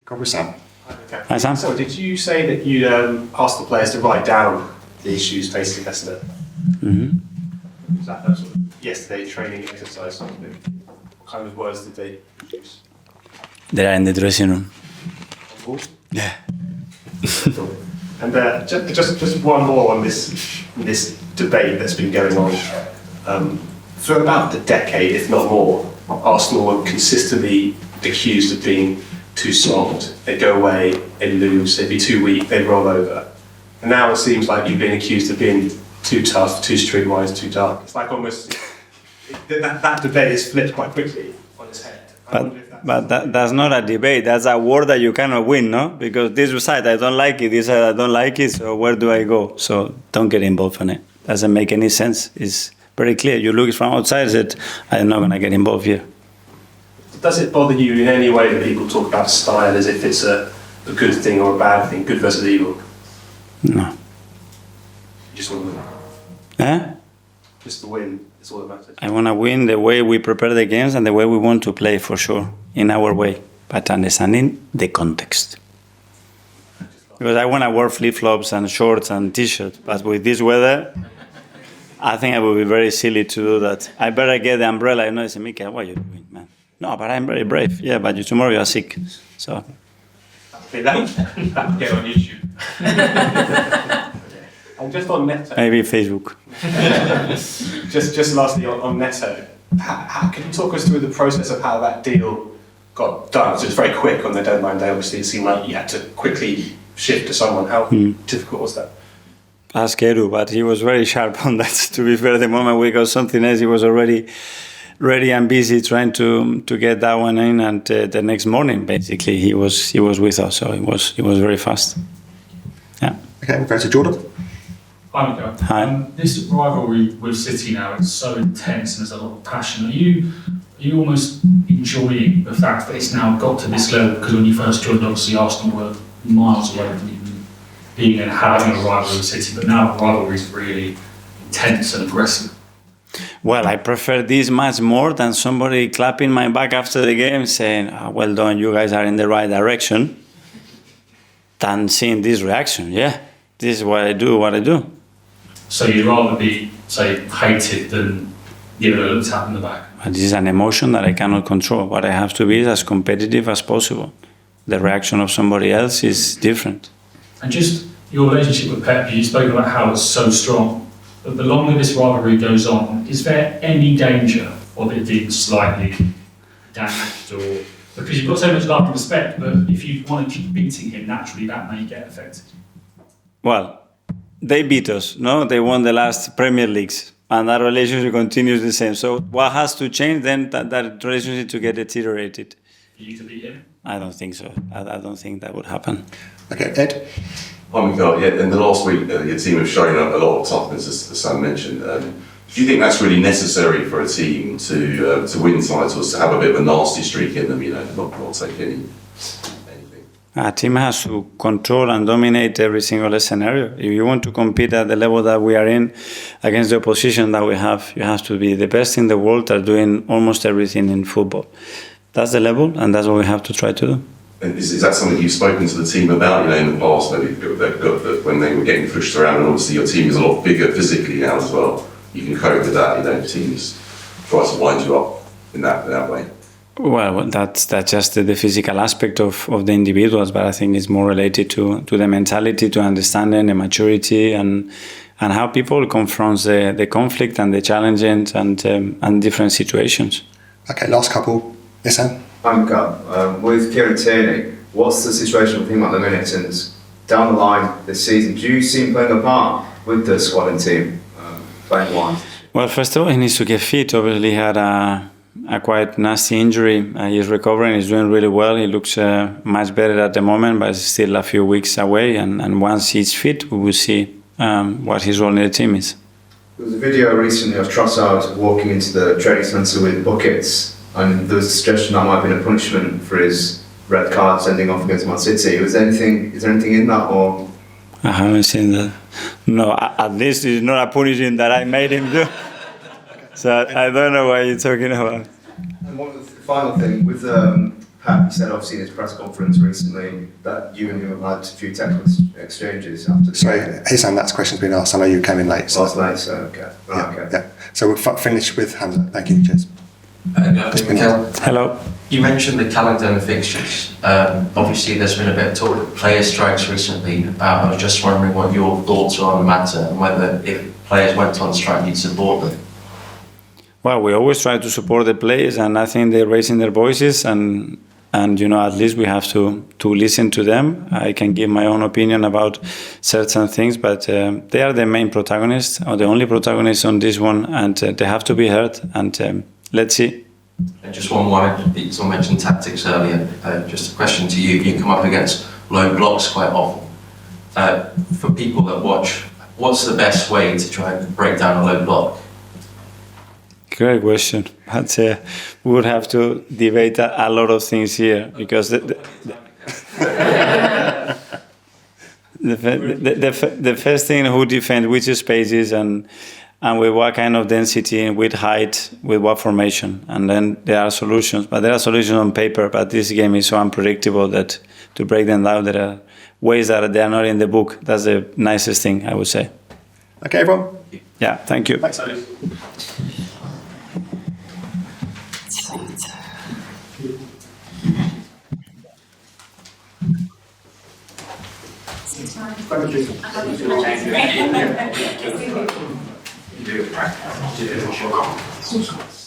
Go with Sam. Okay. Hi, Sam. So, did you say that you asked the players to write down the issues facing Leicester? Mm-hmm. Was that sort of yesterday training exercise? Sort of thing? What kind of words did they use? They are in the dressing room. On board? Yeah. And just one more on this debate that's been going on for about a decade, if not more. Arsenal were consistently accused of being too soft. They'd go away, they'd lose, they'd be too weak, they'd roll over. And now it seems like you've been accused of being too tough, too streetwise, too dark. It's like almost that debate is flipped quite quickly on its head. But that's not a debate. That's a war that you cannot win, no? Because this side I don't like it, this side I don't like it. So where do I go? So don't get involved in it. Doesn't make any sense. It's very clear. You look from outside and said, I'm not going to get involved here. Does it bother you in any way that people talk about style as if it's a good thing or a bad thing, good versus evil? No. You just want to win. Eh? Just the win is all that matters. I want to win the way we prepare the games and the way we want to play, for sure, in our way, but understanding the context. Because I want to wear flip-flops and shorts and T-shirts, but with this weather, I think I would be very silly to do that. I better get the umbrella. You know, I say, Mikel, what are you doing, man? No, but I'm very brave. Yeah, but tomorrow you are sick. So. Okay, that'll get on YouTube. And just on Neto. Maybe Facebook. just lastly on Neto, how can you talk us through the process of how that deal got done? So it's very quick on the deadline day. Obviously, it seemed like you had to quickly shift to someone. How difficult was that? Ask Edu, but he was very sharp on that. To be fair, the moment we got something else, he was already ready and busy trying to get that one in. And the next morning, basically, he was with us. So it was very fast. Yeah. Okay, we'll go to Jordan. Hi, Mikel. Hi. This rivalry with City now, it's so intense and there's a lot of passion. Are you almost enjoying the fact that it's now got to this level? Because when you first joined, obviously Arsenal were miles away from even being and having a rivalry with City, but now the rivalry is really intense and aggressive. Well, I prefer this much more than somebody clapping my back after the game saying, well done, you guys are in the right direction, than seeing this reaction. Yeah, this is what I do. So you'd rather be, say, hated than given a little tap in the back? But this is an emotion that I cannot control. What I have to be is as competitive as possible. The reaction of somebody else is different. And just your relationship with Pep, you spoke about how it's so strong. But the longer this rivalry goes on, is there any danger of it being slightly damaged? Or because you've got so much love and respect, but if you want to keep beating him, naturally that may get affected. Well, they beat us, no? They won the last Premier Leagues, and that relationship continues the same. So what has to change then that relationship to get deteriorated? For you to beat him? I don't think so. I don't think that would happen. Okay, Ed. Hi, Mikel. Yeah, in the last week, your team have shown a lot of toughness, as Sam mentioned. Do you think that's really necessary for a team to win titles, to have a bit of a nasty streak in them, not take anything? A team has to control and dominate every single scenario. If you want to compete at the level that we are in against the opposition that we have, you have to be the best in the world at doing almost everything in football. That's the level, and that's what we have to try to do. And is that something you've spoken to the team about, in the past, maybe when they were getting pushed around, and obviously your team is a lot bigger physically now as well. You can cope with that, teams try to wind you up in that way. Well, that's just the physical aspect of the individuals, but I think it's more related to the mentality, to understanding the maturity and how people confront the conflict and the challenges and different situations. Okay, last couple. Yes, Sam? With Kieran Tierney, what's the situation with him at the minute, and down the line this season? Do you see him playing a part with the squad and team, playing wise? Well, first of all, he needs to get fit. Obviously, he had a quite nasty injury. He's recovering, he's doing really well. He looks much better at the moment, but it's still a few weeks away. And once he's fit, we will see what his role in the team is. There was a video recently of Trossard walking into the training centre with buckets, and there was a suggestion that might have been a punishment for his red card sending off against Man City. Is there anything in that, or? I haven't seen that. No, at least it's not a punishment that I made him do. So I don't know what you're talking about. And one of the final thing with Pat, you said obviously in his press conference recently that you and him have had a few technical exchanges after the Sorry, game. Hisan, that's question's been asked. I know you came in late. So. Last night, so okay. Yeah, Okay. yeah. So we'll finish with Hamza. Thank you. Cheers. Mikel, Hello. you mentioned the calendar and fixtures. Obviously, there's been a bit of talk of player strikes recently. I was just wondering what your thoughts are on the matter and whether if players went on strike, you'd support them. Well, we always try to support the players, and I think they're raising their voices, and at least we have to listen to them. I can give my own opinion about certain things, but they are the main protagonists, or the only protagonists on this one, and they have to be heard. And let's see. And just one more, someone mentioned tactics earlier. Just a question to you. You come up against low blocks quite often. For people that watch, what's the best way to try and break down a low block? Great question. But we would have to debate a lot of things here, because the first thing, who defend which spaces and with what kind of density, with height, with what formation. And then there are solutions. But there are solutions on paper, but this game is so unpredictable that to break them down, there are ways that they are not in the book. That's the nicest thing, I would say. Okay, everyone. Yeah, thank you. Thanks. Thank you.